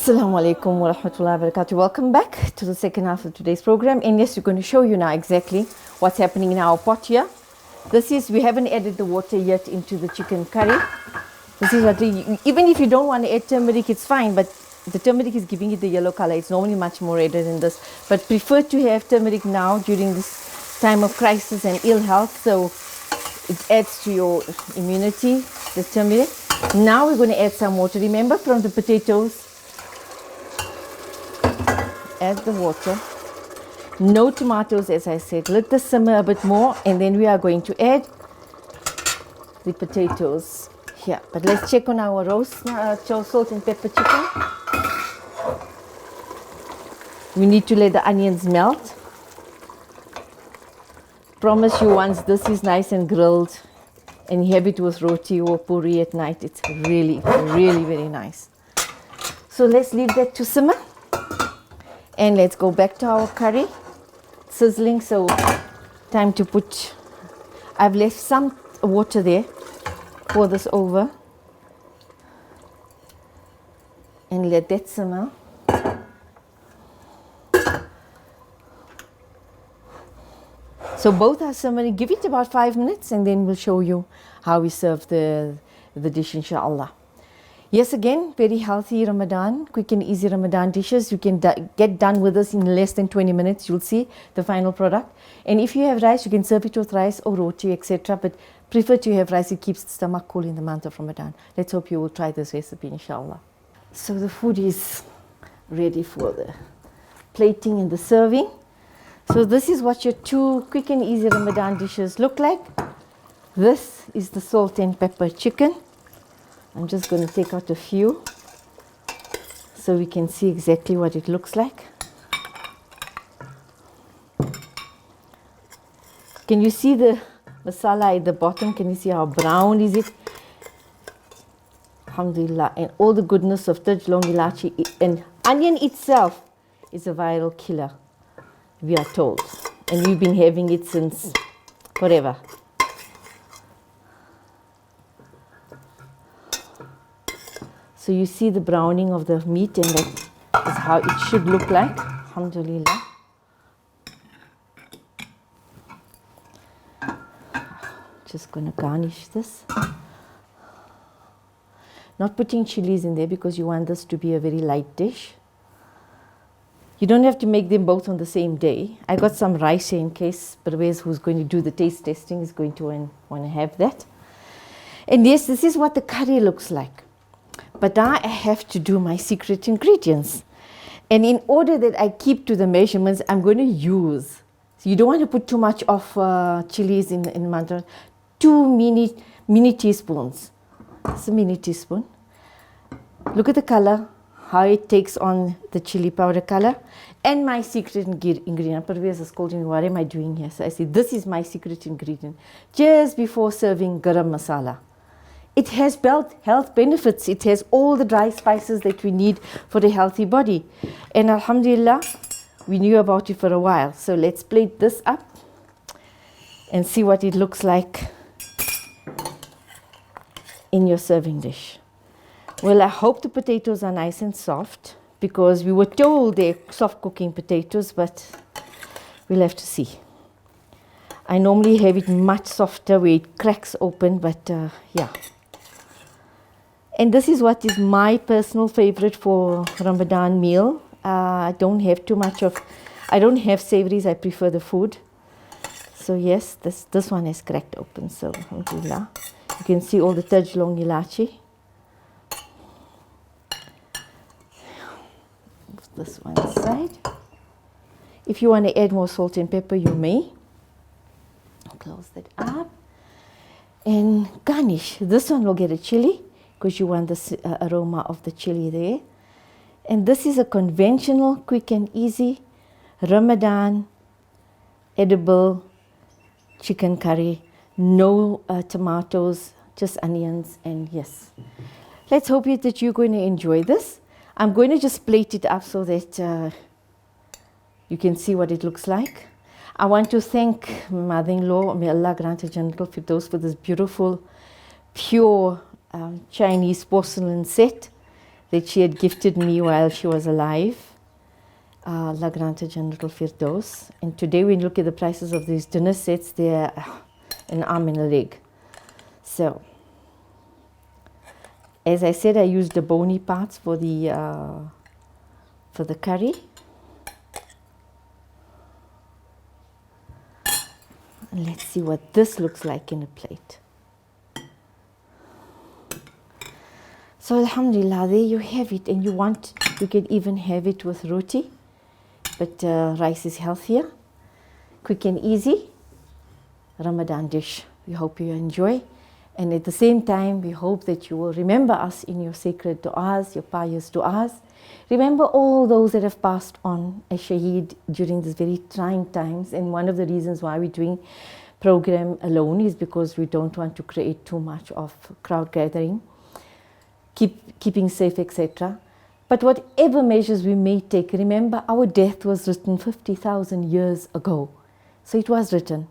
Assalamu alaikum wa rahmatullahi wa barakatuh. Welcome back to the second half of today's program. And yes, we're going to show you now exactly what's happening in our pot here. We haven't added the water yet into the chicken curry. This is what, even if you don't want to add turmeric, it's fine, but the turmeric is giving it the yellow color. It's normally much more redder than this. But prefer to have turmeric now during this time of crisis and ill health. So it adds to your immunity, the turmeric. Now we're going to add some water. Remember from the potatoes, add the water. No tomatoes, as I said. Let this simmer a bit more, and then we are going to add the potatoes here. But let's check on our roast salt and pepper chicken. We need to let the onions melt. Promise you, once this is nice and grilled and you have it with roti or puri at night, it's really, really very nice. So let's leave that to simmer. And let's go back to our curry, sizzling. So time to put, I've left some water there, pour this over and let that simmer. So both are simmering. Give it about 5 minutes and then we'll show you how we serve the dish, inshallah. Yes, again, very healthy Ramadan, quick and easy Ramadan dishes. You can get done with this in less than 20 minutes. You'll see the final product. And if you have rice, you can serve it with rice or roti, etc. But prefer to have rice. It keeps the stomach cool in the month of Ramadan. Let's hope you will try this recipe, inshallah. So the food is ready for the plating and the serving. So this is what your two quick and easy Ramadan dishes look like. This is the salt and pepper chicken. I'm just going to take out a few so we can see exactly what it looks like. Can you see the masala at the bottom? Can you see how brown is it? Alhamdulillah. And all the goodness of taj, long ilachi, and onion itself is a viral killer, we are told. And we've been having it since forever. So you see the browning of the meat, and that is how it should look like. Alhamdulillah. Just going to garnish this. Not putting chilies in there because you want this to be a very light dish. You don't have to make them both on the same day. I got some rice here in case Pervez, who's going to do the taste testing, is going to want to have that. And yes, this is what the curry looks like. But now I have to do my secret ingredients. And in order that I keep to the measurements, I'm going to use, so you don't want to put too much of chilies in mantra, 2 mini teaspoons. It's a mini teaspoon. Look at the color, how it takes on the chili powder color. And my secret ingredient, Pervez is scolding me, what am I doing here? So I say, this is my secret ingredient. Just before serving garam masala. It has health benefits. It has all the dry spices that we need for a healthy body. And alhamdulillah, we knew about it for a while. So let's plate this up and see what it looks like in your serving dish. Well, I hope the potatoes are nice and soft because we were told they're soft cooking potatoes, but we'll have to see. I normally have it much softer where it cracks open, but yeah. And this is what is my personal favorite for Ramadan meal. I don't have too much of, I don't have savories, I prefer the food. So yes, this one is cracked open, so alhamdulillah. You can see all the taj long ilachi. This one aside. If you want to add more salt and pepper, you may. Close that up. And garnish. This one will get a chili, because you want the aroma of the chili there. And this is a conventional, quick and easy Ramadan edible chicken curry. No tomatoes, just onions, and yes. Let's hope that you're going to enjoy this. I'm going to just plate it up so that you can see what it looks like. I want to thank mother-in-law, may Allah grant her Jannatul Firdaus, for this beautiful, pure Chinese porcelain set that she had gifted me while she was alive. Allah granted Jannatul Firdaus. And today when you look at the prices of these dinner sets, they're an arm and a leg. So, as I said, I used the bony parts for the curry. And let's see what this looks like in a plate. So alhamdulillah, there you have it. And you can even have it with roti. But rice is healthier, quick and easy Ramadan dish. We hope you enjoy. And at the same time, we hope that you will remember us in your sacred du'as, your pious du'as. Remember all those that have passed on as shaheed during these very trying times. And one of the reasons why we're doing program alone is because we don't want to create too much of crowd gathering, keeping safe, etc. But whatever measures we may take, remember our death was written 50,000 years ago. So it was written.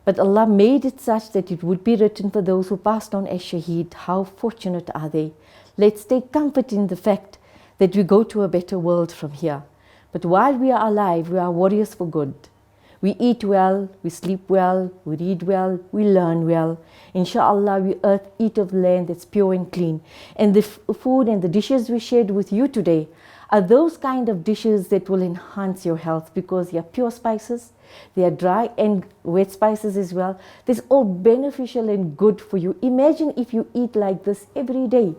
But Allah made it such that it would be written for those who passed on as shaheed. How fortunate are they? Let's take comfort in the fact that we go to a better world from here. But while we are alive, we are warriors for good. We eat well, we sleep well, we read well, we learn well. Inshallah, we eat of land that's pure and clean. And the food and the dishes we shared with you today are those kind of dishes that will enhance your health because they are pure spices, they are dry and wet spices as well. This is all beneficial and good for you. Imagine if you eat like this every day.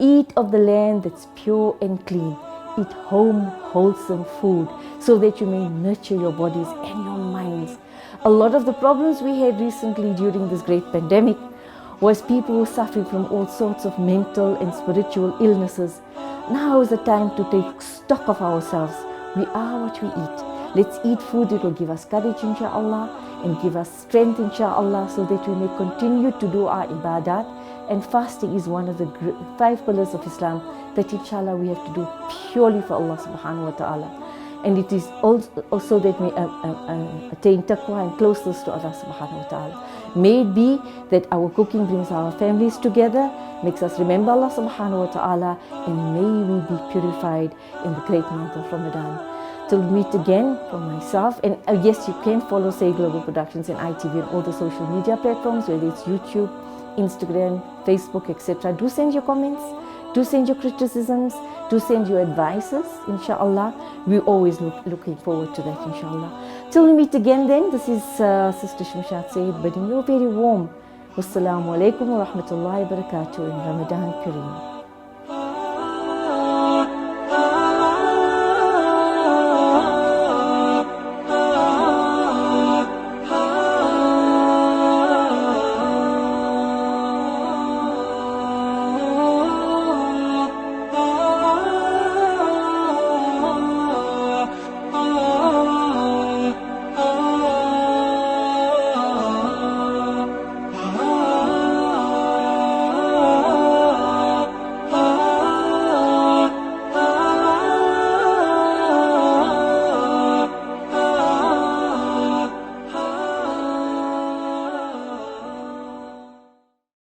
Eat of the land that's pure and clean. Eat home, wholesome food so that you may nurture your bodies and your minds. A lot of the problems we had recently during this great pandemic was people who suffering from all sorts of mental and spiritual illnesses. Now is the time to take stock of ourselves. We are what we eat. Let's eat food that will give us courage, inshallah, and give us strength, inshallah, so that we may continue to do our ibadat. And fasting is one of the 5 pillars of Islam that inshallah we have to do purely for Allah subhanahu wa ta'ala. And it is also that we attain taqwa and closeness to Allah subhanahu wa ta'ala. May it be that our cooking brings our families together, makes us remember Allah subhanahu wa ta'ala, and may we be purified in the great month of Ramadan. Till we meet again, from myself, and yes, you can follow Say Global Productions and ITV on all the social media platforms, whether it's YouTube, Instagram, Facebook, etc. Do send your comments, do send your criticisms, do send your advices, inshallah. We're always looking forward to that, inshallah. Till we meet again then, this is Sister Shamshat Saeed bidding you a very warm Wassalamu alaikum wa rahmatullahi wa barakatuh in Ramadan Kareem.